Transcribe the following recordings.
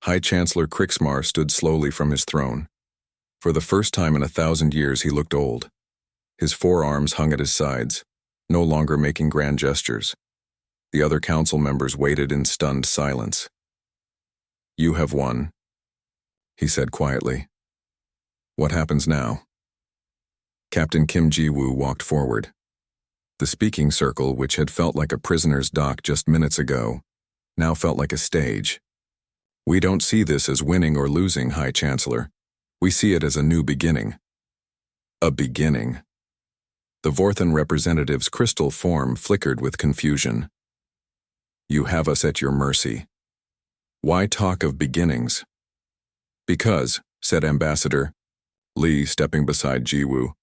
High Chancellor Krixmar stood slowly from his throne. For the first time in 1,000 years he looked old. His forearms hung at his sides, no longer making grand gestures. The other council members waited in stunned silence. "You have won," he said quietly. "What happens now?" Captain Kim Ji-woo walked forward. The speaking circle, which had felt like a prisoner's dock just minutes ago, now felt like a stage. "We don't see this as winning or losing, High Chancellor. We see it as a new beginning." A beginning. The Vorthan representative's crystal form flickered with confusion. "You have us at your mercy. Why talk of beginnings?" "Because," said Ambassador Lee, stepping beside Ji-woo,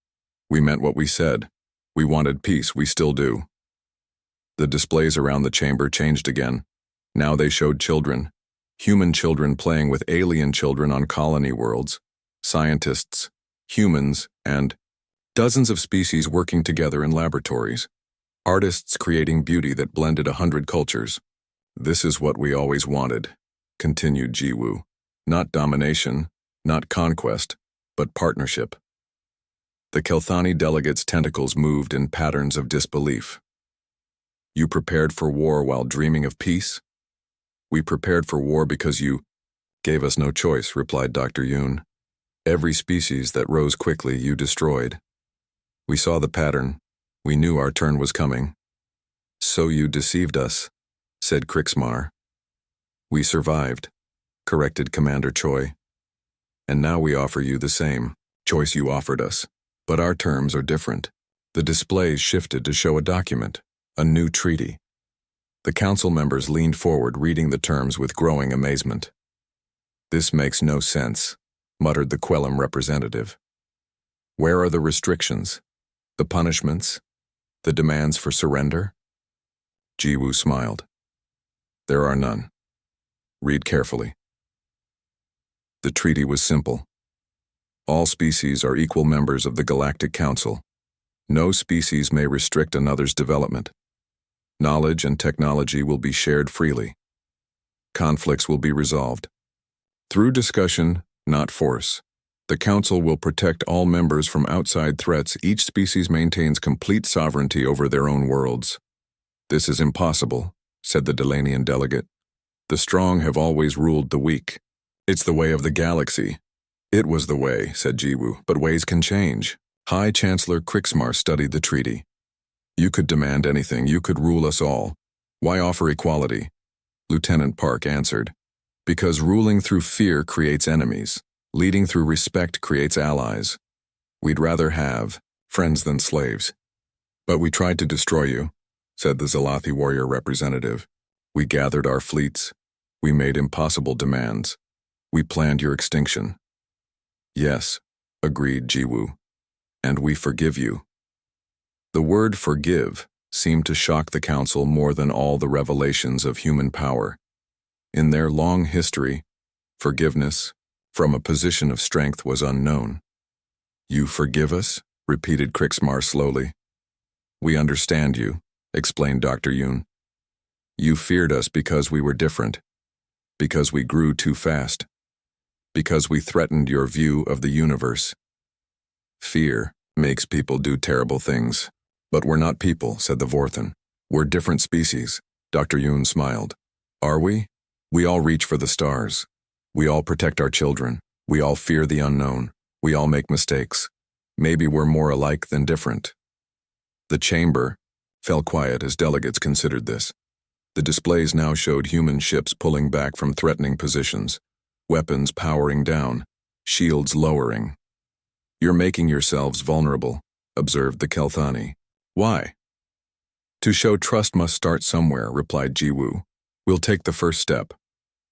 "we meant what we said. We wanted peace, we still do." The displays around the chamber changed again. Now they showed children, human children playing with alien children on colony worlds, scientists, humans, and dozens of species working together in laboratories, artists creating beauty that blended 100 cultures. "This is what we always wanted," continued Ji-woo. "Not domination, not conquest, but partnership." The Kelthani delegates' tentacles moved in patterns of disbelief. "You prepared for war while dreaming of peace?" "We prepared for war because you gave us no choice," replied Dr. Yoon. "Every species that rose quickly you destroyed. We saw the pattern. We knew our turn was coming." "So you deceived us," said Krixmar. "We survived," corrected Commander Choi. "And now we offer you the same choice you offered us. But our terms are different." The displays shifted to show a document, a new treaty. The council members leaned forward, reading the terms with growing amazement. "This makes no sense," muttered the Quellam representative. "Where are the restrictions? The punishments? The demands for surrender?" Ji-woo smiled. "There are none. Read carefully." The treaty was simple. All species are equal members of the Galactic Council. No species may restrict another's development. Knowledge and technology will be shared freely. Conflicts will be resolved through discussion, not force. The Council will protect all members from outside threats. Each species maintains complete sovereignty over their own worlds. "This is impossible," said the Delanian delegate. "The strong have always ruled the weak. It's the way of the galaxy." "It was the way," said Ji-woo, "but ways can change." High Chancellor Krixmar studied the treaty. "You could demand anything, you could rule us all. Why offer equality?" Lieutenant Park answered. "Because ruling through fear creates enemies. Leading through respect creates allies. We'd rather have friends than slaves." "But we tried to destroy you," said the Zalathi warrior representative. "We gathered our fleets. We made impossible demands. We planned your extinction." "Yes," agreed Ji-woo, "and we forgive you." The word forgive seemed to shock the Council more than all the revelations of human power. In their long history, forgiveness from a position of strength was unknown. "You forgive us?" repeated Krixmar slowly. "We understand you," explained Dr. Yoon. "You feared us because we were different, because we grew too fast, because we threatened your view of the universe. Fear makes people do terrible things. But we're not people," said the Vorthan. "We're different species." Dr. Yoon smiled. "Are we? We all reach for the stars. We all protect our children. We all fear the unknown. We all make mistakes. Maybe we're more alike than different." The chamber fell quiet as delegates considered this. The displays now showed human ships pulling back from threatening positions, weapons powering down, shields lowering. "You're making yourselves vulnerable," observed the Kelthani. "Why?" "To show trust must start somewhere," replied Ji-woo. "We'll take the first step."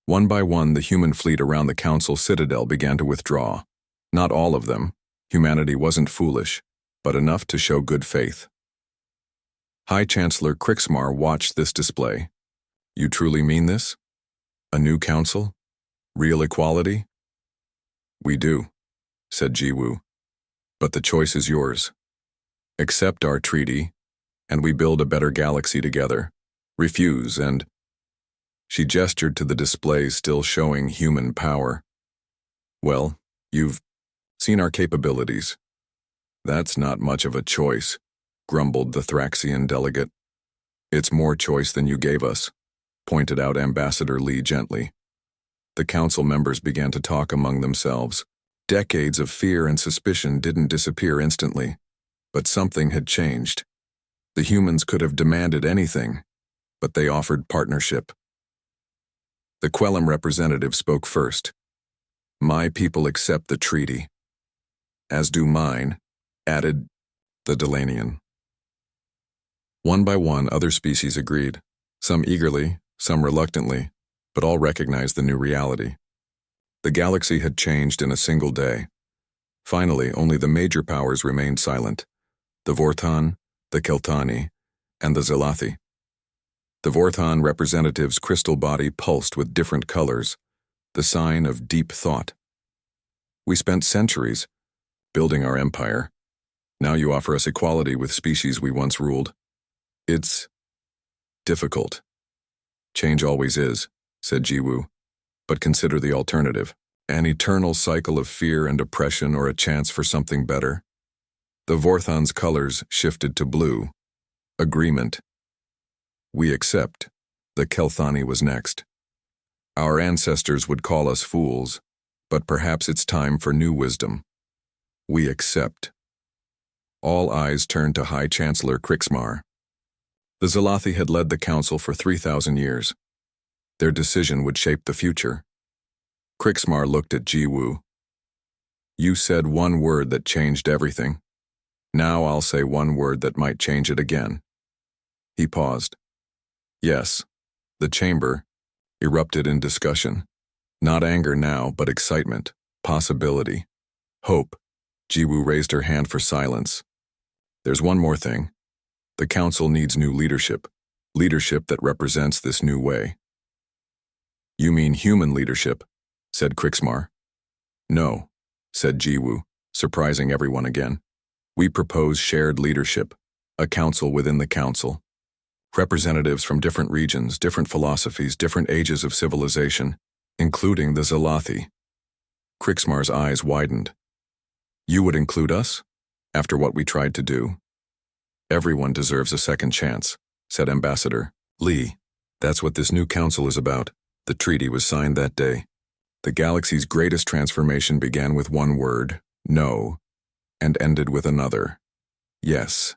One by one, the human fleet around the Council citadel began to withdraw. Not all of them. Humanity wasn't foolish, but enough to show good faith. High Chancellor Krixmar watched this display. "You truly mean this? A new council? Real equality?" "We do," said Ji-woo. "But the choice is yours. Accept our treaty, and we build a better galaxy together. Refuse, and She gestured to the display still showing human power. Well, you've seen our capabilities. That's not much of a choice, grumbled the Thraxian delegate. It's more choice than you gave us, pointed out Ambassador Lee gently. The council members began to talk among themselves. Decades of fear and suspicion didn't disappear instantly, but something had changed. The humans could have demanded anything, but they offered partnership. The Quellam representative spoke first. My people accept the treaty. As do mine, added the Delanian. One by one, other species agreed, some eagerly, some reluctantly, but all recognized the new reality. The galaxy had changed in a single day. Finally, only the major powers remained silent: the Vortan, the Keltani, and the Zelathi. The Vortan representative's crystal body pulsed with different colors, the sign of deep thought. We spent centuries building our empire. Now you offer us equality with species we once ruled. It's difficult. Change always is, said Jiwoo. But consider the alternative: an eternal cycle of fear and oppression, or a chance for something better. The Vorthan's colors shifted to blue. Agreement. We accept. The Kelthani was next. Our ancestors would call us fools, but perhaps it's time for new wisdom. We accept. All eyes turned to High Chancellor Krixmar. The Zelathi had led the council for 3,000 years. Their decision would shape the future. Krixmar looked at Jiwoo. You said one word that changed everything. Now I'll say one word that might change it again. He paused. Yes, the chamber erupted in discussion. Not anger now, but excitement, possibility, hope. Jiwoo raised her hand for silence. There's one more thing. The council needs new leadership that represents this new way. You mean human leadership, said Krixmar. No, said Jiwoo, surprising everyone again. We propose shared leadership, a council within the council. Representatives from different regions, different philosophies, different ages of civilization, including the Zelathi. Krixmar's eyes widened. You would include us? After what we tried to do? Everyone deserves a second chance, said Ambassador Lee. That's what this new council is about. The treaty was signed that day. The galaxy's greatest transformation began with one word, no, and ended with another, yes.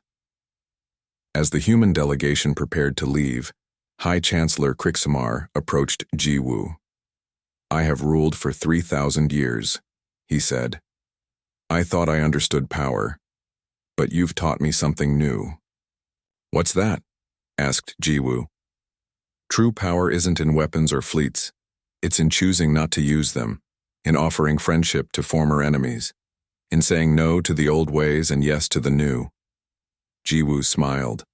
As the human delegation prepared to leave, High Chancellor Krixmar approached Jiwoo. I have ruled for 3,000 years, he said. I thought I understood power, but you've taught me something new. What's that? Asked Jiwoo. True power isn't in weapons or fleets. It's in choosing not to use them, in offering friendship to former enemies, in saying no to the old ways and yes to the new. Jiwoo smiled.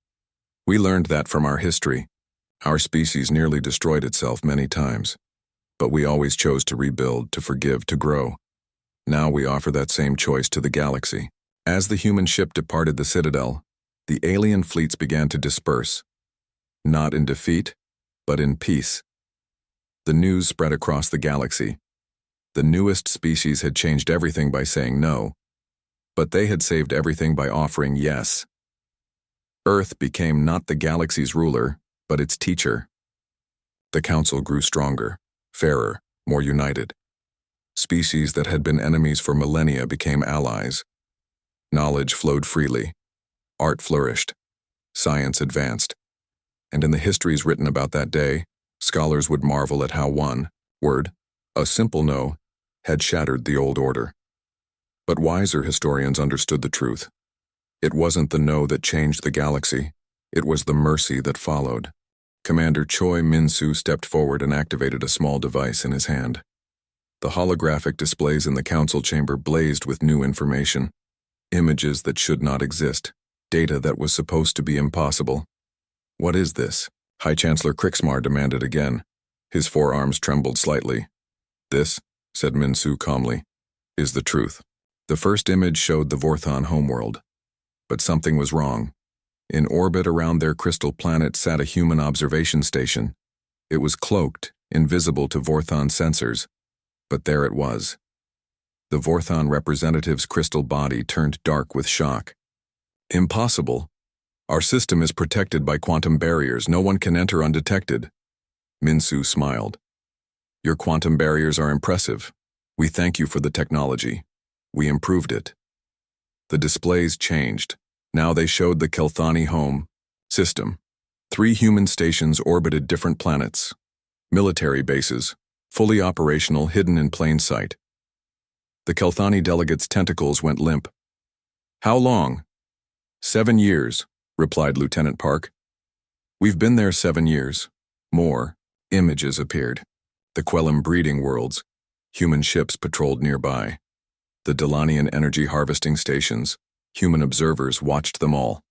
We learned that from our history. Our species nearly destroyed itself many times, but we always chose to rebuild, to forgive, to grow. Now we offer that same choice to the galaxy. As the human ship departed the Citadel, the alien fleets began to disperse. Not in defeat, but in peace. The news spread across the galaxy. The newest species had changed everything by saying no, but they had saved everything by offering yes. Earth became not the galaxy's ruler, but its teacher. The council grew stronger, fairer, more united. Species that had been enemies for millennia became allies. Knowledge flowed freely. Art flourished. Science advanced. And in the histories written about that day, scholars would marvel at how one word, a simple no, had shattered the old order. But wiser historians understood the truth. It wasn't the no that changed the galaxy. It was the mercy that followed. Commander Choi Min-soo stepped forward and activated a small device in his hand. The holographic displays in the council chamber blazed with new information. Images that should not exist. Data that was supposed to be impossible. What is this? High Chancellor Krixmar demanded again. His forearms trembled slightly. This, said Min-soo calmly, is the truth. The first image showed the Vorthan homeworld. But something was wrong. In orbit around their crystal planet sat a human observation station. It was cloaked, invisible to Vorthon sensors, but there it was. The Vorthon representative's crystal body turned dark with shock. Impossible. Our system is protected by quantum barriers. No one can enter undetected. Minsu smiled. Your quantum barriers are impressive. We thank you for the technology. We improved it. The displays changed. Now they showed the Kelthani home system. 3 human stations orbited different planets. Military bases, fully operational, hidden in plain sight. The Kelthani delegate's tentacles went limp. How long? 7 years, replied Lieutenant Park. We've been there 7 years. More. Images appeared. The Quellam breeding worlds. Human ships patrolled nearby. The Delanian energy harvesting stations. Human observers watched them all.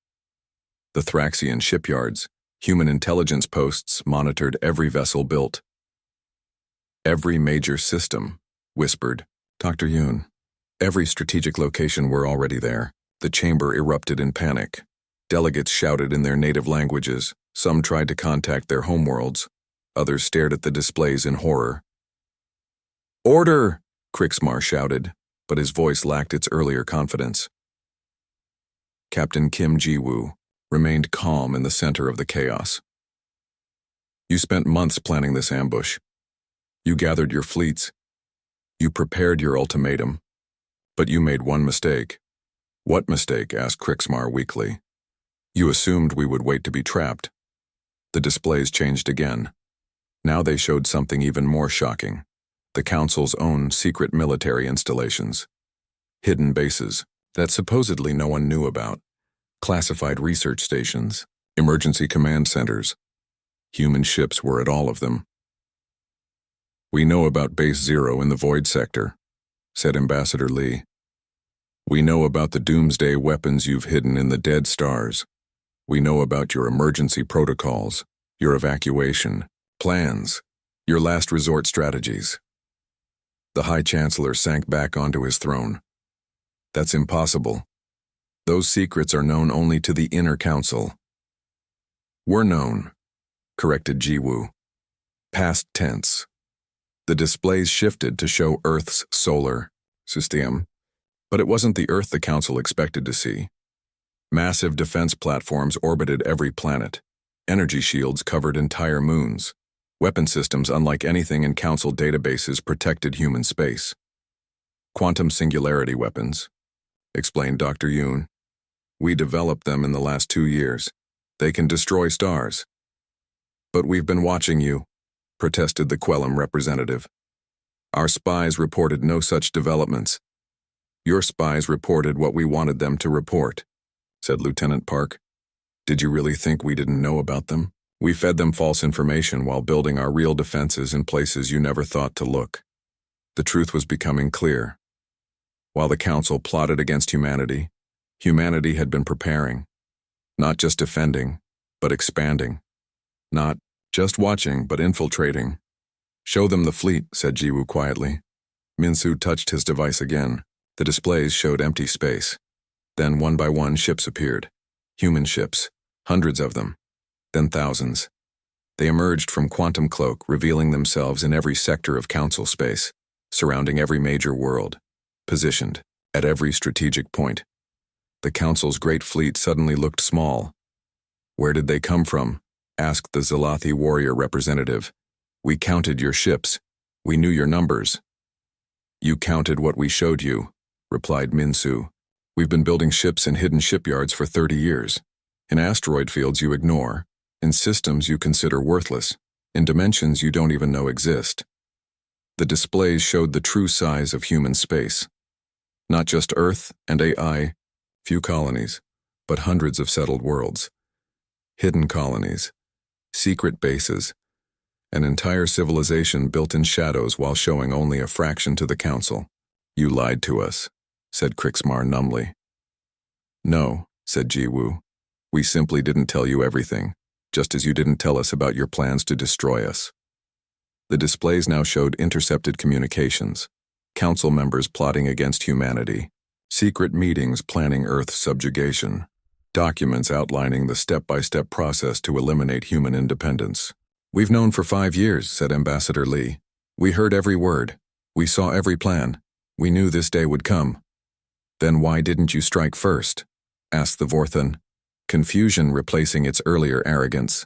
The Thraxian shipyards. Human intelligence posts monitored every vessel built. Every major system, whispered Dr. Yoon. Every strategic location were already there. The chamber erupted in panic. Delegates shouted in their native languages. Some tried to contact their homeworlds. Others stared at the displays in horror. Order! Krixmar shouted, but his voice lacked its earlier confidence. Captain Kim Ji-woo remained calm in the center of the chaos. You spent months planning this ambush. You gathered your fleets. You prepared your ultimatum. But you made one mistake. What mistake? Asked Krixmar weakly. You assumed we would wait to be trapped. The displays changed again. Now they showed something even more shocking. The Council's own secret military installations. Hidden bases that supposedly no one knew about. Classified research stations. Emergency command centers. Human ships were at all of them. We know about Base Zero in the Void Sector, said Ambassador Lee. We know about the doomsday weapons you've hidden in the dead stars. We know about your emergency protocols, your evacuation plans, your last resort strategies. The High Chancellor sank back onto his throne. That's impossible. Those secrets are known only to the inner council. We're known, corrected Ji-woo. Past tense. The displays shifted to show Earth's solar system, but it wasn't the Earth the Council expected to see. Massive defense platforms orbited every planet. Energy shields covered entire moons. Weapon systems unlike anything in Council databases protected human space. Quantum singularity weapons, explained Dr. Yoon. We developed them in the last 2 years. They can destroy stars. But we've been watching you, protested the Quellam representative. Our spies reported no such developments. Your spies reported what we wanted them to report, said Lieutenant Park. Did you really think we didn't know about them? We fed them false information while building our real defenses in places you never thought to look. The truth was becoming clear. While the Council plotted against humanity, humanity had been preparing. Not just defending, but expanding. Not just watching, but infiltrating. Show them the fleet, said Ji-woo quietly. Minsu touched his device again. The displays showed empty space. Then one by one ships appeared. Human ships, hundreds of them. Then thousands. They emerged from quantum cloak, revealing themselves in every sector of Council space, surrounding every major world, positioned at every strategic point. The Council's great fleet suddenly looked small. Where did they come from? Asked the Zalathi warrior representative. We counted your ships. We knew your numbers. You counted what we showed you, replied Minsu. We've been building ships in hidden shipyards for 30 years. In asteroid fields you ignore. In systems you consider worthless. In dimensions you don't even know exist. The displays showed the true size of human space. Not just Earth and AI, few colonies, but hundreds of settled worlds. Hidden colonies, secret bases, an entire civilization built in shadows while showing only a fraction to the Council. You lied to us, said Krixmar numbly. No, said Ji-woo. We simply didn't tell you everything, just as you didn't tell us about your plans to destroy us. The displays now showed intercepted communications, Council members plotting against humanity, secret meetings planning Earth's subjugation, documents outlining the step-by-step process to eliminate human independence. "We've known for 5 years," said Ambassador Lee. "We heard every word. We saw every plan. We knew this day would come." "Then why didn't you strike first?" asked the Vorthan, confusion replacing its earlier arrogance.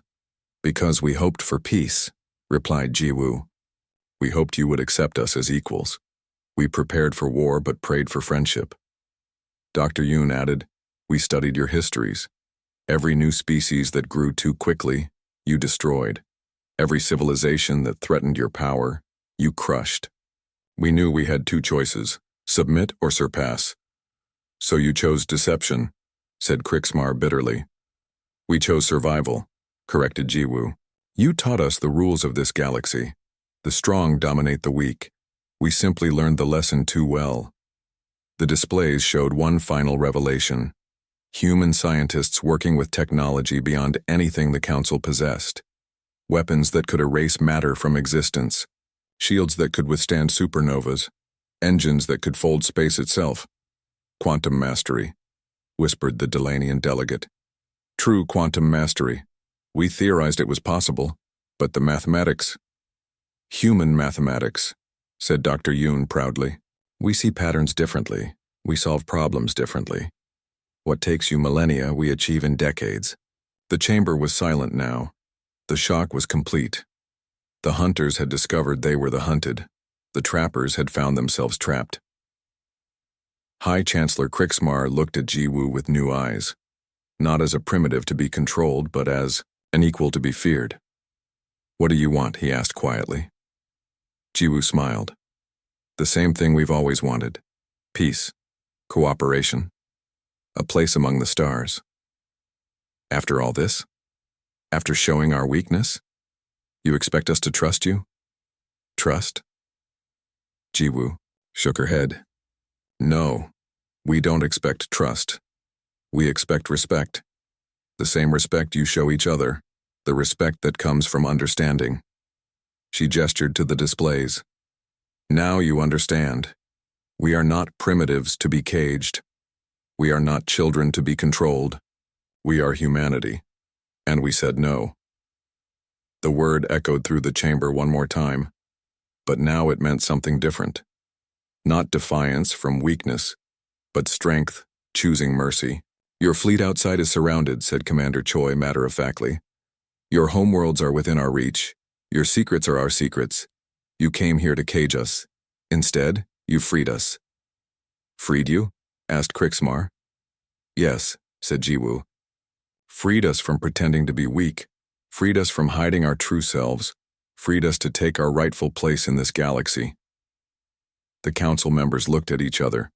"Because we hoped for peace," replied Jiwoo. "We hoped you would accept us as equals. We prepared for war but prayed for friendship." Dr. Yoon added, "We studied your histories. Every new species that grew too quickly, you destroyed. Every civilization that threatened your power, you crushed. We knew we had two choices, submit or surpass. So you chose deception," said Krixmar bitterly. "We chose survival," corrected Jiwoo. "You taught us the rules of this galaxy. The strong dominate the weak. We simply learned the lesson too well." The displays showed one final revelation. Human scientists working with technology beyond anything the Council possessed. Weapons that could erase matter from existence. Shields that could withstand supernovas. Engines that could fold space itself. "Quantum mastery," whispered the Delanian delegate. "True quantum mastery. We theorized it was possible, but the mathematics—" "Human mathematics," said Dr. Yoon proudly. "We see patterns differently. We solve problems differently. What takes you millennia, we achieve in decades." The chamber was silent now. The shock was complete. The hunters had discovered they were the hunted. The trappers had found themselves trapped. High Chancellor Krixmar looked at Jiwoo with new eyes, not as a primitive to be controlled, but as an equal to be feared. "What do you want?" he asked quietly. Jiwoo smiled. "The same thing we've always wanted. Peace. Cooperation. A place among the stars." "After all this? After showing our weakness? You expect us to trust you?" "Trust?" Jiwoo shook her head. "No, we don't expect trust. We expect respect. The same respect you show each other, the respect that comes from understanding." She gestured to the displays. "Now you understand. We are not primitives to be caged. We are not children to be controlled. We are humanity." And we said no. The word echoed through the chamber one more time, but now it meant something different. Not defiance from weakness, but strength, choosing mercy. "Your fleet outside is surrounded," said Commander Choi matter-of-factly. "Your homeworlds are within our reach. Your secrets are our secrets. You came here to cage us. Instead, you freed us." "Freed you?" asked Krixmar. "Yes," said Jiwoo. "Freed us from pretending to be weak. Freed us from hiding our true selves. Freed us to take our rightful place in this galaxy." The council members looked at each other.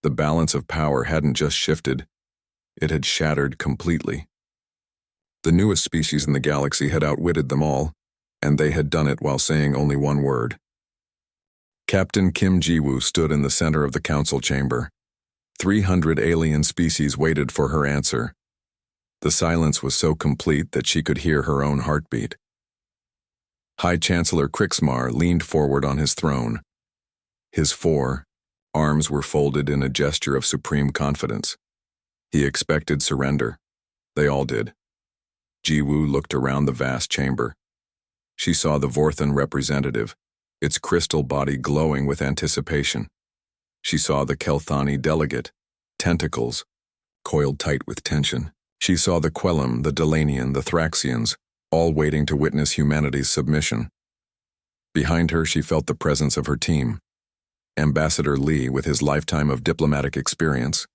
The balance of power hadn't just shifted, it had shattered completely. The newest species in the galaxy had outwitted them all, and they had done it while saying only one word. Captain Kim Jiwoo stood in the center of the council chamber. 300 alien species waited for her answer. The silence was so complete that she could hear her own heartbeat. High Chancellor Krixmar leaned forward on his throne. His arms were folded in a gesture of supreme confidence. He expected surrender. They all did. Jiwoo looked around the vast chamber. She saw the Vorthan representative, its crystal body glowing with anticipation. She saw the Kelthani delegate, tentacles, coiled tight with tension. She saw the Quellam, the Delanian, the Thraxians, all waiting to witness humanity's submission. Behind her, she felt the presence of her team. Ambassador Lee, with his lifetime of diplomatic experience.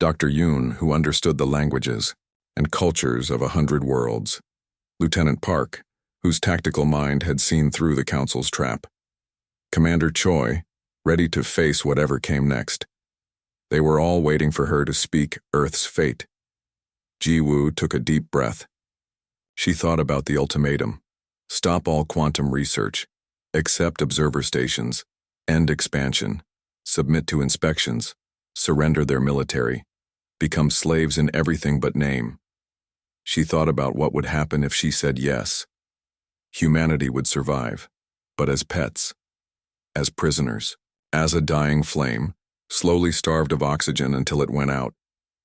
Dr. Yoon, who understood the languages and cultures of 100 worlds. Lieutenant Park, whose tactical mind had seen through the Council's trap. Commander Choi, ready to face whatever came next. They were all waiting for her to speak Earth's fate. Jiwoo took a deep breath. She thought about the ultimatum. Stop all quantum research. Accept observer stations. End expansion. Submit to inspections. Surrender their military. Become slaves in everything but name. She thought about what would happen if she said yes. Humanity would survive, but as pets. As prisoners. As a dying flame, slowly starved of oxygen until it went out.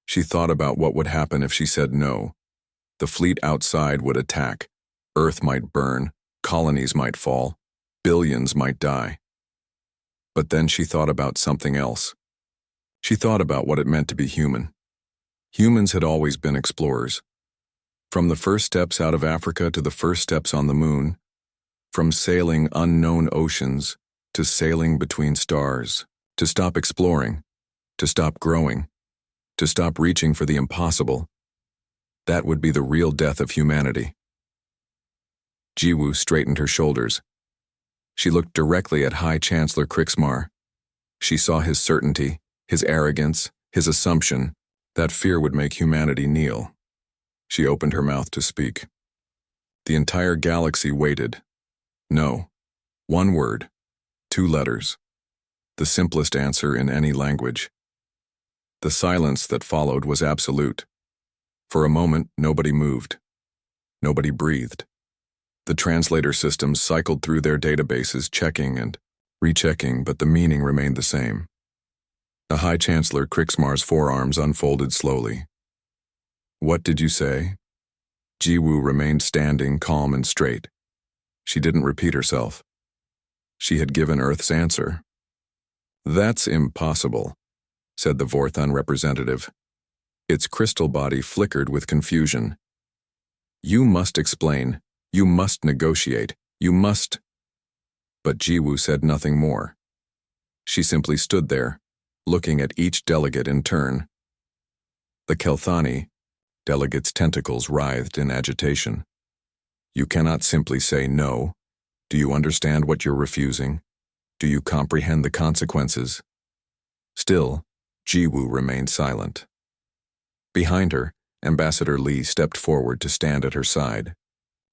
She thought about what would happen if she said no. The fleet outside would attack. Earth might burn, colonies might fall, billions might die. But then she thought about something else. She thought about what it meant to be human. Humans had always been explorers. From the first steps out of Africa to the first steps on the moon, from sailing unknown oceans to sailing between stars, to stop exploring, to stop growing, to stop reaching for the impossible. That would be the real death of humanity. Jiwoo straightened her shoulders. She looked directly at High Chancellor Krixmar. She saw his certainty, his arrogance, his assumption that fear would make humanity kneel. She opened her mouth to speak. The entire galaxy waited. No. One word. 2 letters. The simplest answer in any language. The silence that followed was absolute. For a moment, nobody moved. Nobody breathed. The translator systems cycled through their databases, checking and rechecking, but the meaning remained the same. The High Chancellor Krixmar's forearms unfolded slowly. What did you say? Jiwoo remained standing, calm and straight. She didn't repeat herself. She had given Earth's answer. That's impossible, said the Vorthon representative. Its crystal body flickered with confusion. You must explain. You must negotiate. You must. But Jiwoo said nothing more. She simply stood there, looking at each delegate in turn. The Kelthani, delegate's tentacles writhed in agitation. You cannot simply say no. Do you understand what you're refusing? Do you comprehend the consequences? Still, Jiwoo remained silent. Behind her, Ambassador Lee stepped forward to stand at her side.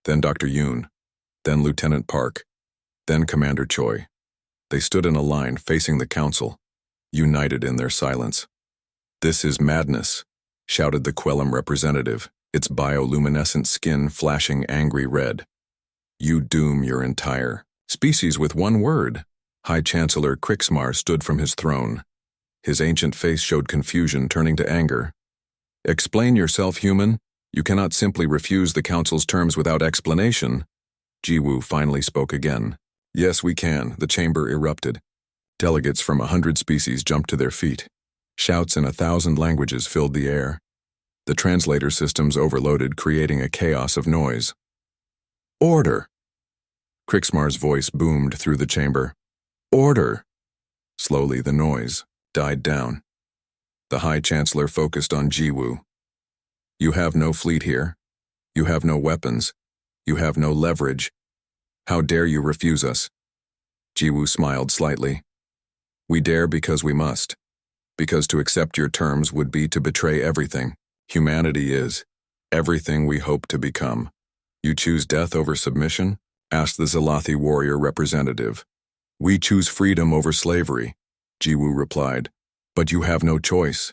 Then Dr. Yoon, then Lieutenant Park, then Commander Choi. They stood in a line facing the council, united in their silence. This is madness, shouted the Quellam representative, its bioluminescent skin flashing angry red. You doom your entire species with one word. High Chancellor Krixmar stood from his throne. His ancient face showed confusion turning to anger. Explain yourself, human. You cannot simply refuse the council's terms without explanation. Jiwoo finally spoke again. Yes, we can, the chamber erupted. Delegates from 100 species jumped to their feet. Shouts in 1,000 languages filled the air. The translator systems overloaded, creating a chaos of noise. Order! Krixmar's voice boomed through the chamber. Order! Slowly the noise died down. The High Chancellor focused on Jiwoo. You have no fleet here. You have no weapons. You have no leverage. How dare you refuse us? Jiwoo smiled slightly. We dare because we must. Because to accept your terms would be to betray everything. Humanity is everything we hope to become. You choose death over submission? Asked the Zalathi warrior representative. We choose freedom over slavery, Jiwoo replied. But you have no choice.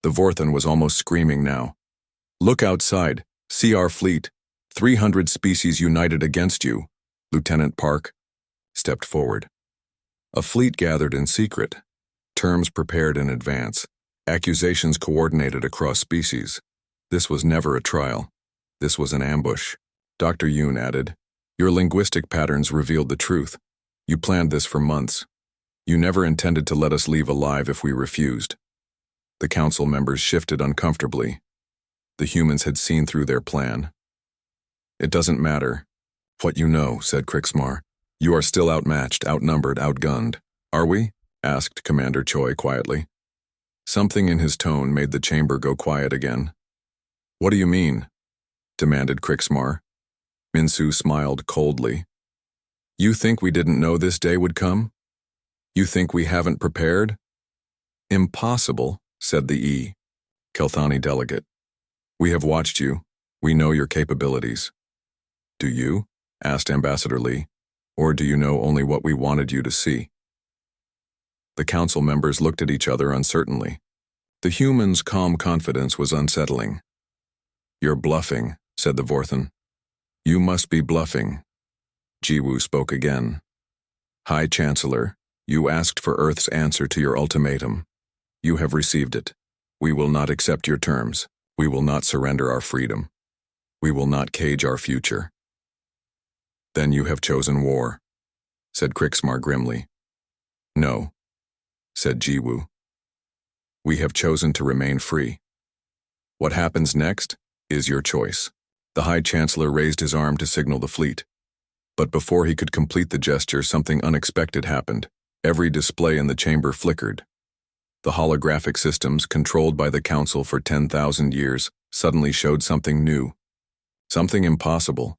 The Vorthon was almost screaming now. Look outside. See our fleet. 300 species united against you. Lieutenant Park stepped forward. A fleet gathered in secret. Terms prepared in advance. Accusations coordinated across species. This was never a trial. This was an ambush. Dr. Yoon added, your linguistic patterns revealed the truth. You planned this for months. You never intended to let us leave alive if we refused. The council members shifted uncomfortably. The humans had seen through their plan. It doesn't matter what you know, said Krixmar. You are still outmatched, outnumbered, outgunned. Are we? Asked Commander Choi quietly. Something in his tone made the chamber go quiet again. What do you mean? Demanded Krixmar. Minsu smiled coldly. You think we didn't know this day would come? You think we haven't prepared? Impossible, said the Kelthani delegate. We have watched you. We know your capabilities. Do you? Asked Ambassador Lee. Or do you know only what we wanted you to see? The council members looked at each other uncertainly. The human's calm confidence was unsettling. You're bluffing, said the Vorthon. You must be bluffing. Jiwoo spoke again. High Chancellor, you asked for Earth's answer to your ultimatum. You have received it. We will not accept your terms. We will not surrender our freedom. We will not cage our future. Then you have chosen war, said Krixmar grimly. No, said Jiwoo. We have chosen to remain free. What happens next is your choice. The High Chancellor raised his arm to signal the fleet. But before he could complete the gesture, something unexpected happened. Every display in the chamber flickered. The holographic systems, controlled by the Council for 10,000 years, suddenly showed something new. Something impossible.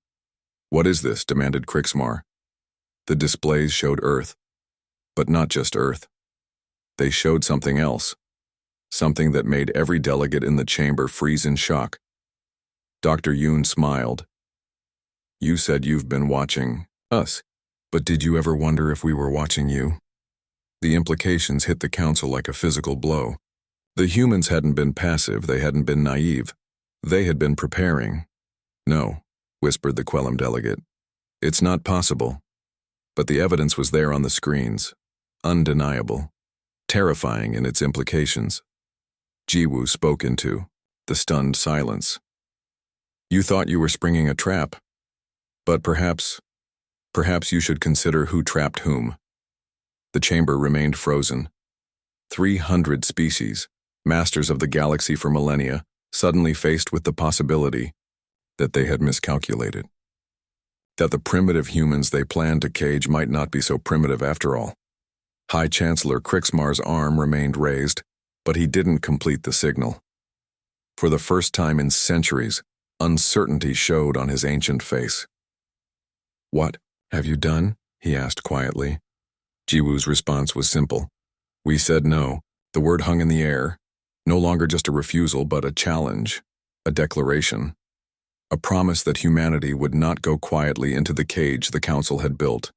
What is this? Demanded Krixmar. The displays showed Earth. But not just Earth. They showed something else. Something that made every delegate in the chamber freeze in shock. Dr. Yoon smiled. You said you've been watching us, but did you ever wonder if we were watching you? The implications hit the Council like a physical blow. The humans hadn't been passive, they hadn't been naive. They had been preparing. No, whispered the Quellam delegate. It's not possible. But the evidence was there on the screens. Undeniable. Terrifying in its implications. Jiwoo spoke into the stunned silence. You thought you were springing a trap. But perhaps you should consider who trapped whom. The chamber remained frozen. 300 species, masters of the galaxy for millennia, suddenly faced with the possibility that they had miscalculated. That the primitive humans they planned to cage might not be so primitive after all. High Chancellor Krixmar's arm remained raised, but he didn't complete the signal. For the first time in centuries, uncertainty showed on his ancient face. What have you done? He asked quietly. Jiwoo's response was simple. We said no. The word hung in the air. No longer just a refusal, but a challenge, a declaration. A promise that humanity would not go quietly into the cage the Council had built.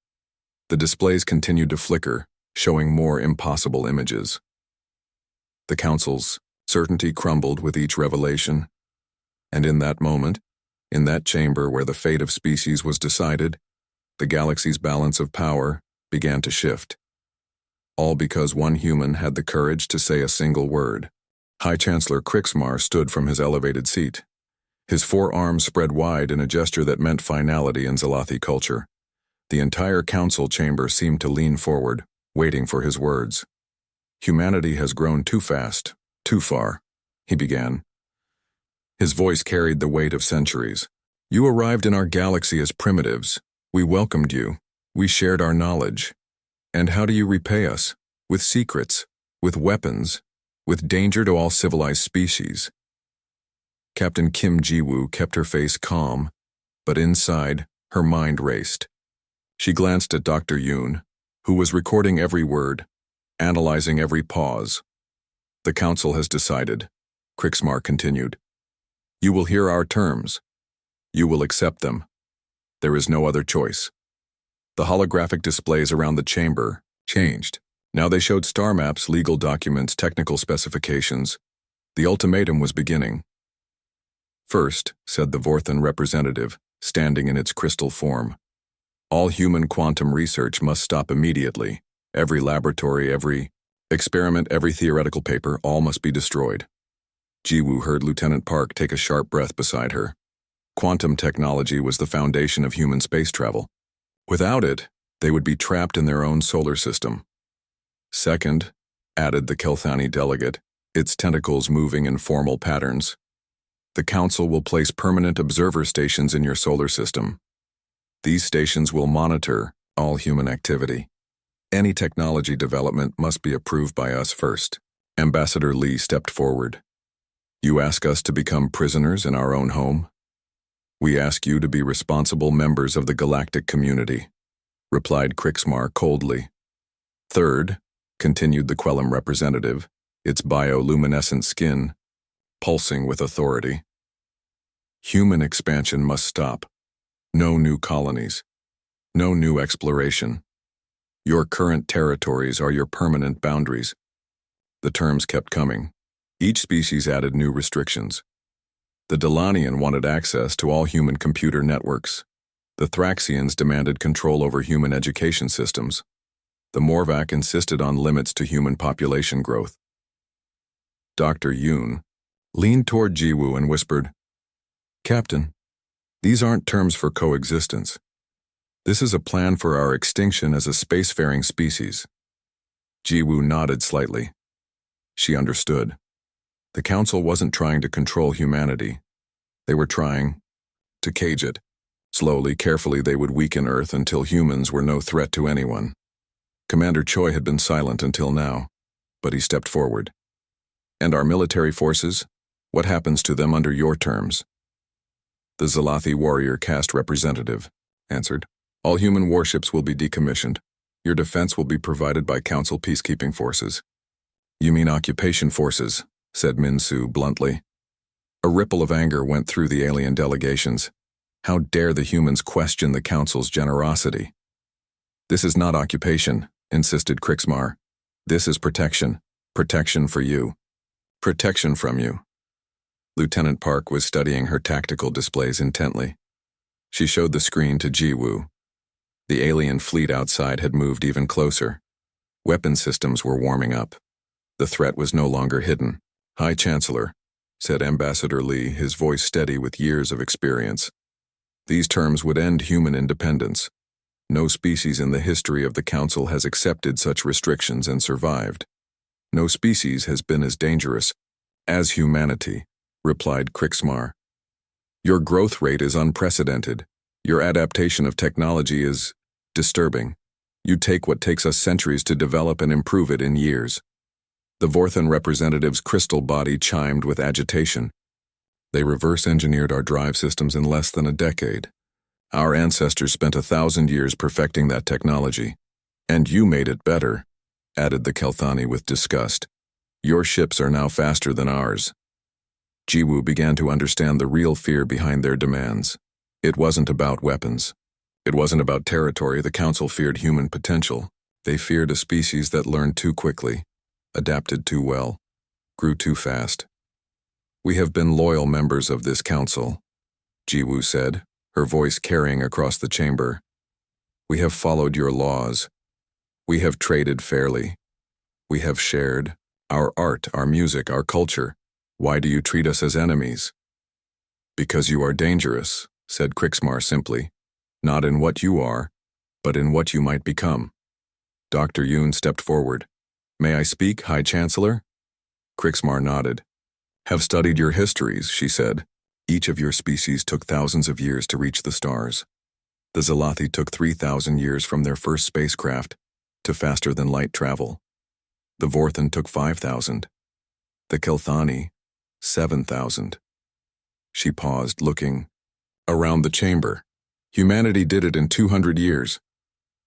The displays continued to flicker, showing more impossible images. The Council's certainty crumbled with each revelation. And in that moment, in that chamber where the fate of species was decided, the galaxy's balance of power began to shift. All because one human had the courage to say a single word. High Chancellor Krixmar stood from his elevated seat. His forearms spread wide in a gesture that meant finality in Zalathi culture. The entire council chamber seemed to lean forward, waiting for his words. Humanity has grown too fast, too far, he began. His voice carried the weight of centuries. You arrived in our galaxy as primitives. We welcomed you. We shared our knowledge. And how do you repay us? With secrets, with weapons, with danger to all civilized species. Captain Kim Jiwoo kept her face calm, but inside, her mind raced. She glanced at Dr. Yoon, who was recording every word, analyzing every pause. The Council has decided, Krixmar continued. You will hear our terms. You will accept them. There is no other choice. The holographic displays around the chamber changed. Now they showed star maps, legal documents, technical specifications. The ultimatum was beginning. First, said the Vorthan representative, standing in its crystal form. All human quantum research must stop immediately. Every laboratory, every experiment, every theoretical paper, all must be destroyed. Jiwoo heard Lieutenant Park take a sharp breath beside her. Quantum technology was the foundation of human space travel. Without it, they would be trapped in their own solar system. Second, added the Kelthani delegate, its tentacles moving in formal patterns. The Council will place permanent observer stations in your solar system. These stations will monitor all human activity. Any technology development must be approved by us first. Ambassador Lee stepped forward. You ask us to become prisoners in our own home? We ask you to be responsible members of the galactic community, replied Krixmar coldly. Third, continued the Quellam representative, its bioluminescent skin pulsing with authority. Human expansion must stop. No new colonies. No new exploration. Your current territories are your permanent boundaries. The terms kept coming. Each species added new restrictions. The Delanian wanted access to all human computer networks. The Thraxians demanded control over human education systems. The Morvac insisted on limits to human population growth. Dr. Yoon leaned toward Jiwoo and whispered, Captain, these aren't terms for coexistence. This is a plan for our extinction as a spacefaring species. Jiwoo nodded slightly. She understood. The Council wasn't trying to control humanity. They were trying to cage it. Slowly, carefully, they would weaken Earth until humans were no threat to anyone. Commander Choi had been silent until now, but he stepped forward. And our military forces? What happens to them under your terms? The Zalathi warrior caste representative answered. All human warships will be decommissioned. Your defense will be provided by Council peacekeeping forces. You mean occupation forces, said Min-Soo bluntly. A ripple of anger went through the alien delegations. How dare the humans question the Council's generosity? This is not occupation, insisted Krixmar. This is protection. Protection for you. Protection from you. Lieutenant Park was studying her tactical displays intently. She showed the screen to Jiwoo. The alien fleet outside had moved even closer. Weapon systems were warming up. The threat was no longer hidden. High Chancellor, said Ambassador Lee, his voice steady with years of experience. These terms would end human independence. No species in the history of the Council has accepted such restrictions and survived. No species has been as dangerous as humanity, replied Krixmar. Your growth rate is unprecedented. Your adaptation of technology is disturbing. You take what takes us centuries to develop and improve it in years. The Vorthan representative's crystal body chimed with agitation. They reverse-engineered our drive systems in less than a decade. Our ancestors spent 1,000 years perfecting that technology. And you made it better, added the Kelthani with disgust. Your ships are now faster than ours. Jiwoo began to understand the real fear behind their demands. It wasn't about weapons. It wasn't about territory. The Council feared human potential. They feared a species that learned too quickly, adapted too well, grew too fast. We have been loyal members of this Council, Jiwoo said, her voice carrying across the chamber. We have followed your laws. We have traded fairly. We have shared our art, our music, our culture. Why do you treat us as enemies? Because you are dangerous, said Krixmar simply. Not in what you are, but in what you might become. Dr. Yoon stepped forward. May I speak, High Chancellor? Krixmar nodded. Have studied your histories, she said. Each of your species took thousands of years to reach the stars. The Zalathi took 3,000 years from their first spacecraft to faster-than-light travel. The Vorthan took 5,000. The Kelthani, 7,000. She paused, looking around the chamber. Humanity did it in 200 years.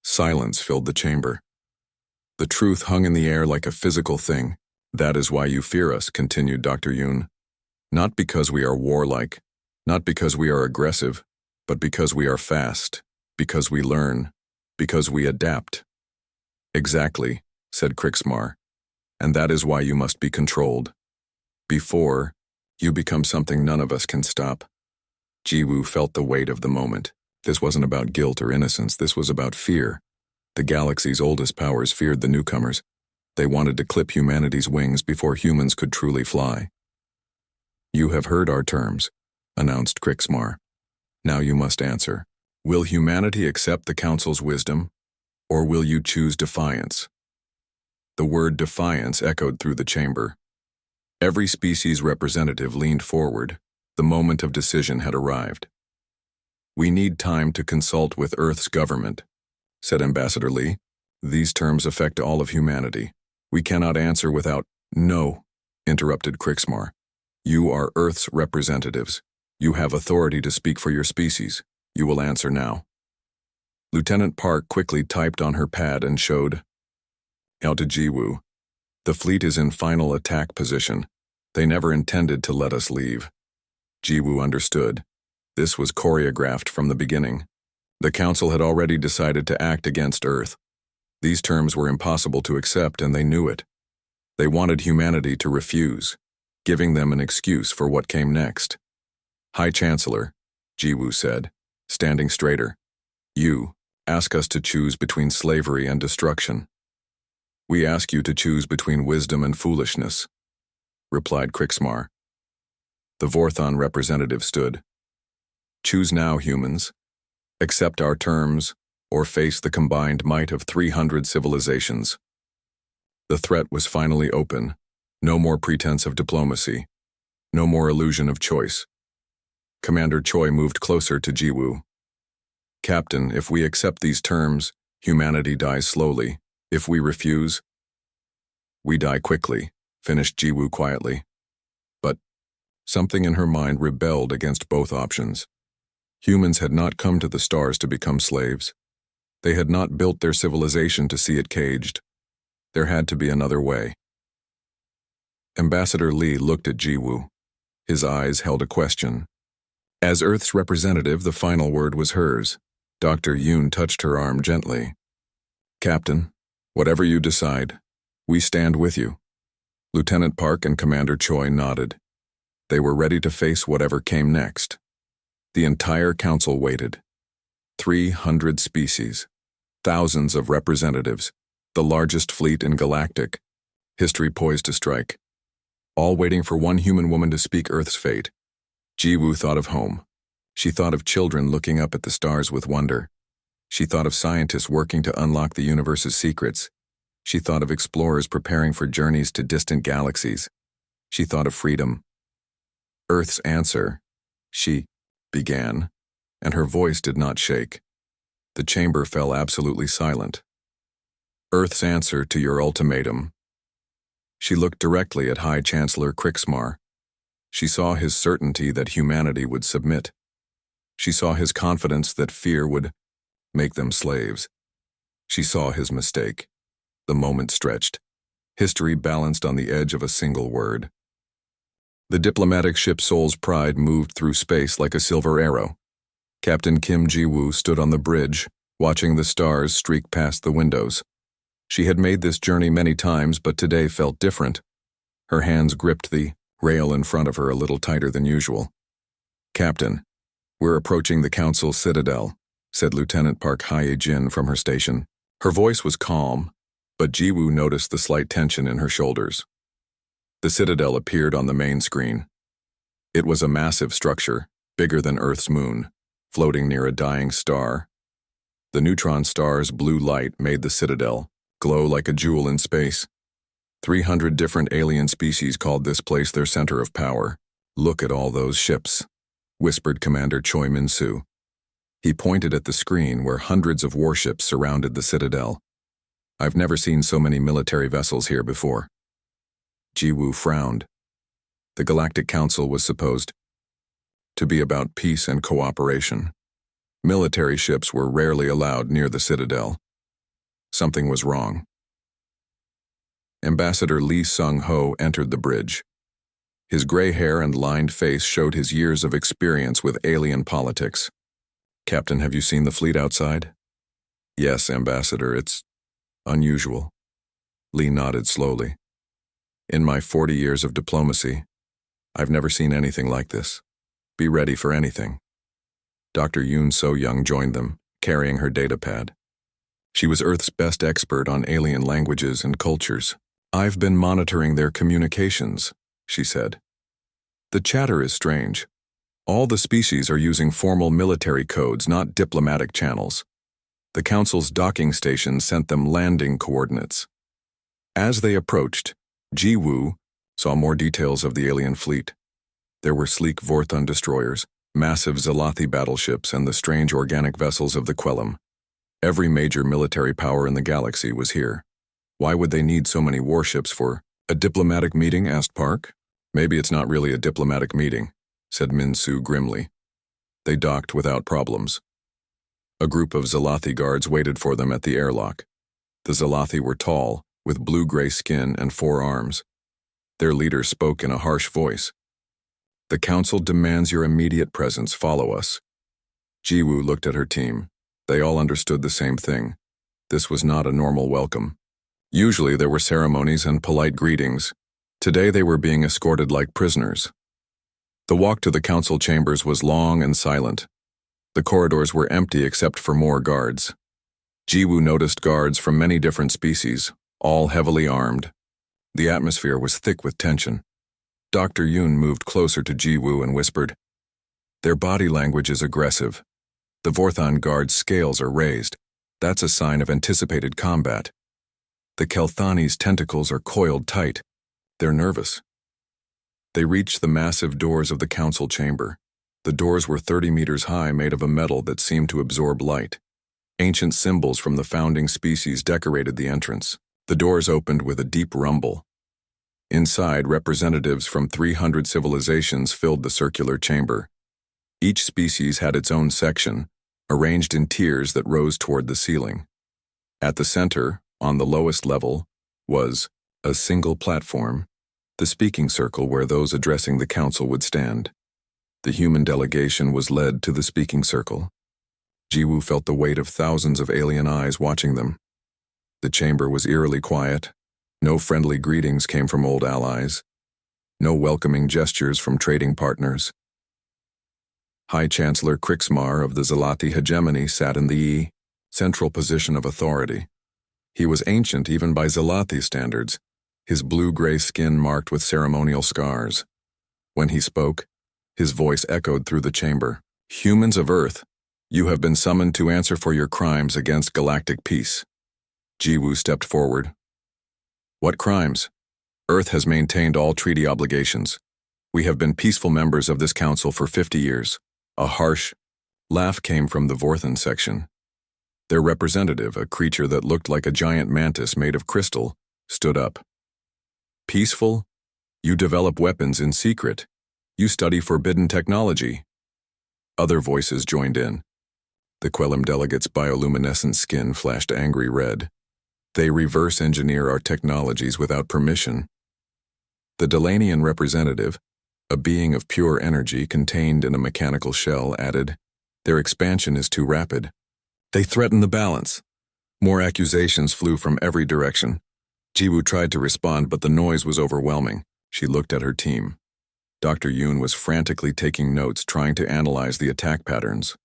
Silence filled the chamber. The truth hung in the air like a physical thing. That is why you fear us, continued Dr. Yoon. Not because we are warlike, not because we are aggressive, but because we are fast, because we learn, because we adapt. Exactly, said Krixmar. And that is why you must be controlled. Before, you become something none of us can stop. Jiwoo felt the weight of the moment. This wasn't about guilt or innocence, this was about fear. The galaxy's oldest powers feared the newcomers. They wanted to clip humanity's wings before humans could truly fly. You have heard our terms, announced Krixmar. Now you must answer. Will humanity accept the Council's wisdom, or will you choose defiance? The word defiance echoed through the chamber. Every species representative leaned forward. The moment of decision had arrived. We need time to consult with Earth's government, said Ambassador Lee. These terms affect all of humanity. We cannot answer without— No, interrupted Krixmar. You are Earth's representatives. You have authority to speak for your species. You will answer now. Lieutenant Park quickly typed on her pad and showed. Now to Jiwoo. The fleet is in final attack position. They never intended to let us leave. Jiwoo understood. This was choreographed from the beginning. The Council had already decided to act against Earth. These terms were impossible to accept, and they knew it. They wanted humanity to refuse, giving them an excuse for what came next. High Chancellor, Jiwoo said, standing straighter. You ask us to choose between slavery and destruction. We ask you to choose between wisdom and foolishness, replied Krixmar. The Vorthan representative stood. Choose now, humans. Accept our terms, or face the combined might of 300 civilizations. The threat was finally open. No more pretense of diplomacy. No more illusion of choice. Commander Choi moved closer to Jiwoo. Captain, if we accept these terms, humanity dies slowly. If we refuse, we die quickly, finished Jiwoo quietly. But something in her mind rebelled against both options. Humans had not come to the stars to become slaves. They had not built their civilization to see it caged. There had to be another way. Ambassador Lee looked at Jiwoo. His eyes held a question. As Earth's representative, the final word was hers. Dr. Yoon touched her arm gently. Captain, whatever you decide, we stand with you. Lieutenant Park and Commander Choi nodded. They were ready to face whatever came next. The entire council waited. 300 species, thousands of representatives, the largest fleet in Galactic, history poised to strike. All waiting for one human woman to speak Earth's fate. Jiwoo thought of home. She thought of children looking up at the stars with wonder. She thought of scientists working to unlock the universe's secrets. She thought of explorers preparing for journeys to distant galaxies. She thought of freedom. Earth's answer, she began, and her voice did not shake. The chamber fell absolutely silent. Earth's answer to your ultimatum. She looked directly at High Chancellor Krixmar. She saw his certainty that humanity would submit. She saw his confidence that fear would make them slaves. She saw his mistake. The moment stretched. History balanced on the edge of a single word. The diplomatic ship Seoul's Pride moved through space like a silver arrow. Captain Kim Jiwoo stood on the bridge, watching the stars streak past the windows. She had made this journey many times, but today felt different. Her hands gripped the rail in front of her a little tighter than usual. Captain, we're approaching the Council Citadel, said Lieutenant Park Hye-jin from her station. Her voice was calm, but Jiwoo noticed the slight tension in her shoulders. The Citadel appeared on the main screen. It was a massive structure, bigger than Earth's moon, floating near a dying star. The neutron star's blue light made the Citadel glow like a jewel in space. 300 different alien species called this place their center of power. Look at all those ships, whispered Commander Choi Min-soo. He pointed at the screen where hundreds of warships surrounded the Citadel. I've never seen so many military vessels here before. Jiwoo frowned. The Galactic Council was supposed to be about peace and cooperation. Military ships were rarely allowed near the Citadel. Something was wrong. Ambassador Lee Sung-ho entered the bridge. His gray hair and lined face showed his years of experience with alien politics. Captain, have you seen the fleet outside? Yes, Ambassador, it's unusual. Lee nodded slowly. In my 40 years of diplomacy, I've never seen anything like this. Be ready for anything. Dr. Yoon So-young joined them, carrying her datapad. She was Earth's best expert on alien languages and cultures. I've been monitoring their communications, she said. The chatter is strange. All the species are using formal military codes, not diplomatic channels. The Council's docking station sent them landing coordinates. As they approached, Jiwoo saw more details of the alien fleet. There were sleek Vorthon destroyers, massive Zalathi battleships, and the strange organic vessels of the Quellam. Every major military power in the galaxy was here. Why would they need so many warships for a diplomatic meeting, asked Park. Maybe it's not really a diplomatic meeting, said Min-soo grimly. They docked without problems. A group of Zalathi guards waited for them at the airlock. The Zalathi were tall, with blue-gray skin and 4 arms. Their leader spoke in a harsh voice. The Council demands your immediate presence. Follow us. Jiwoo looked at her team. They all understood the same thing. This was not a normal welcome. Usually there were ceremonies and polite greetings. Today they were being escorted like prisoners. The walk to the council chambers was long and silent. The corridors were empty except for more guards. Jiwoo noticed guards from many different species, all heavily armed. The atmosphere was thick with tension. Dr. Yoon moved closer to Jiwoo and whispered, "Their body language is aggressive. The Vorthon guards' scales are raised. That's a sign of anticipated combat. The Kelthani's tentacles are coiled tight. They're nervous. They reached the massive doors of the council chamber. The doors were 30 meters high, made of a metal that seemed to absorb light. Ancient symbols from the founding species decorated the entrance. The doors opened with a deep rumble. Inside, representatives from 300 civilizations filled the circular chamber. Each species had its own section, arranged in tiers that rose toward the ceiling. At the center, on the lowest level, was a single platform, the speaking circle where those addressing the council would stand. The human delegation was led to the speaking circle. Jiwoo felt the weight of thousands of alien eyes watching them. The chamber was eerily quiet. No friendly greetings came from old allies. No welcoming gestures from trading partners. High Chancellor Krixmar of the Zalati hegemony sat in the central position of authority. He was ancient even by Zalati standards, his blue-gray skin marked with ceremonial scars. When he spoke, his voice echoed through the chamber. Humans of Earth, you have been summoned to answer for your crimes against galactic peace. Jiwoo stepped forward. What crimes? Earth has maintained all treaty obligations. We have been peaceful members of this council for 50 years. A harsh laugh came from the Vorthan section. Their representative, a creature that looked like a giant mantis made of crystal, stood up. Peaceful? You develop weapons in secret. You study forbidden technology. Other voices joined in. The Quellim delegate's bioluminescent skin flashed angry red. They reverse engineer our technologies without permission. The Delanian representative, a being of pure energy contained in a mechanical shell, added, their expansion is too rapid. They threaten the balance. More accusations flew from every direction. Jiwoo tried to respond, but the noise was overwhelming. She looked at her team. Dr. Yoon was frantically taking notes, trying to analyze the attack patterns.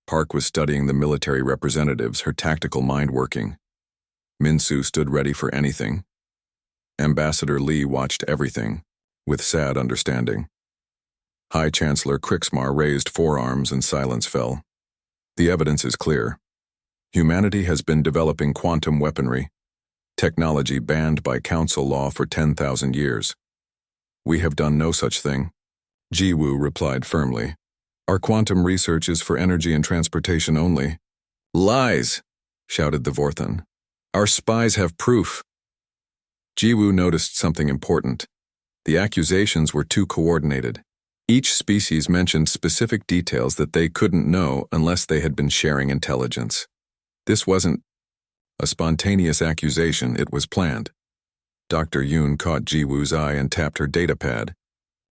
Park was studying the military representatives, her tactical mind working. Minsu stood ready for anything. Ambassador Lee watched everything, with sad understanding. High Chancellor Krixmar raised forearms and silence fell. The evidence is clear. Humanity has been developing quantum weaponry, technology banned by council law for 10,000 years. We have done no such thing. Jiwoo replied firmly. Our quantum research is for energy and transportation only. Lies, shouted the Vorthan. Our spies have proof. Jiwoo noticed something important. The accusations were too coordinated. Each species mentioned specific details that they couldn't know unless they had been sharing intelligence. This wasn't a spontaneous accusation, it was planned. Dr. Yoon caught Jiwoo's eye and tapped her datapad.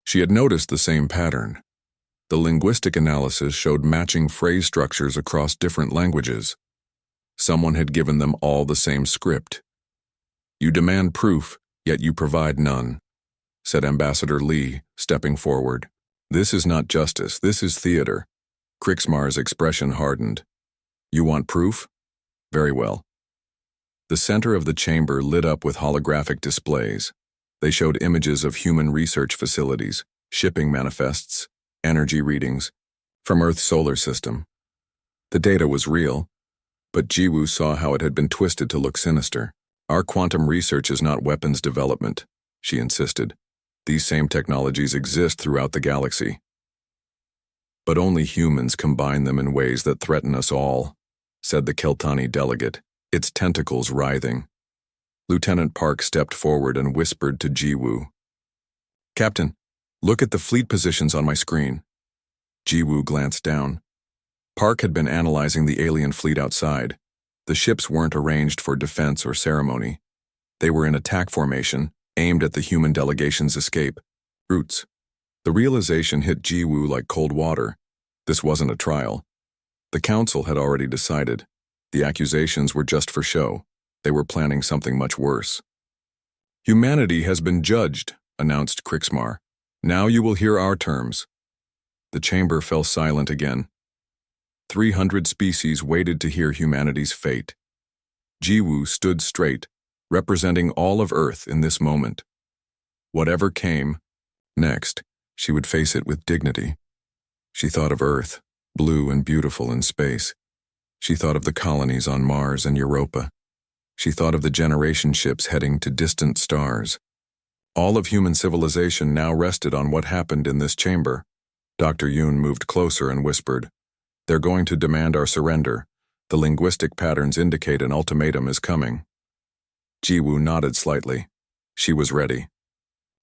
She had noticed the same pattern. The linguistic analysis showed matching phrase structures across different languages. Someone had given them all the same script. You demand proof, yet you provide none, said Ambassador Lee, stepping forward. This is not justice, this is theater. Krixmar's expression hardened. You want proof? Very well. The center of the chamber lit up with holographic displays. They showed images of human research facilities, shipping manifests, energy readings, from Earth's solar system. The data was real, but Jiwoo saw how it had been twisted to look sinister. Our quantum research is not weapons development, she insisted. These same technologies exist throughout the galaxy. But only humans combine them in ways that threaten us all, said the Keltani delegate, its tentacles writhing. Lieutenant Park stepped forward and whispered to Jiwoo. Captain, look at the fleet positions on my screen. Jiwoo glanced down. Park had been analyzing the alien fleet outside. The ships weren't arranged for defense or ceremony. They were in attack formation, aimed at the human delegation's escape routes. The realization hit Jiwoo like cold water. This wasn't a trial. The council had already decided. The accusations were just for show. They were planning something much worse. Humanity has been judged, announced Krixmar. Now you will hear our terms. The chamber fell silent again. 300 species waited to hear humanity's fate. Jiwoo stood straight, representing all of Earth in this moment. Whatever came next, she would face it with dignity. She thought of Earth, blue and beautiful in space. She thought of the colonies on Mars and Europa. She thought of the generation ships heading to distant stars. All of human civilization now rested on what happened in this chamber. Dr. Yoon moved closer and whispered, "They're going to demand our surrender. The linguistic patterns indicate an ultimatum is coming." Jiwoo nodded slightly. She was ready.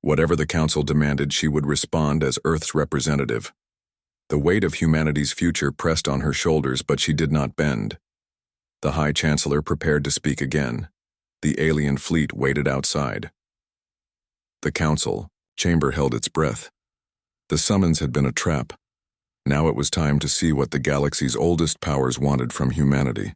Whatever the council demanded, she would respond as Earth's representative. The weight of humanity's future pressed on her shoulders, but she did not bend. The High Chancellor prepared to speak again. The alien fleet waited outside. The council chamber held its breath. The summons had been a trap. Now it was time to see what the galaxy's oldest powers wanted from humanity.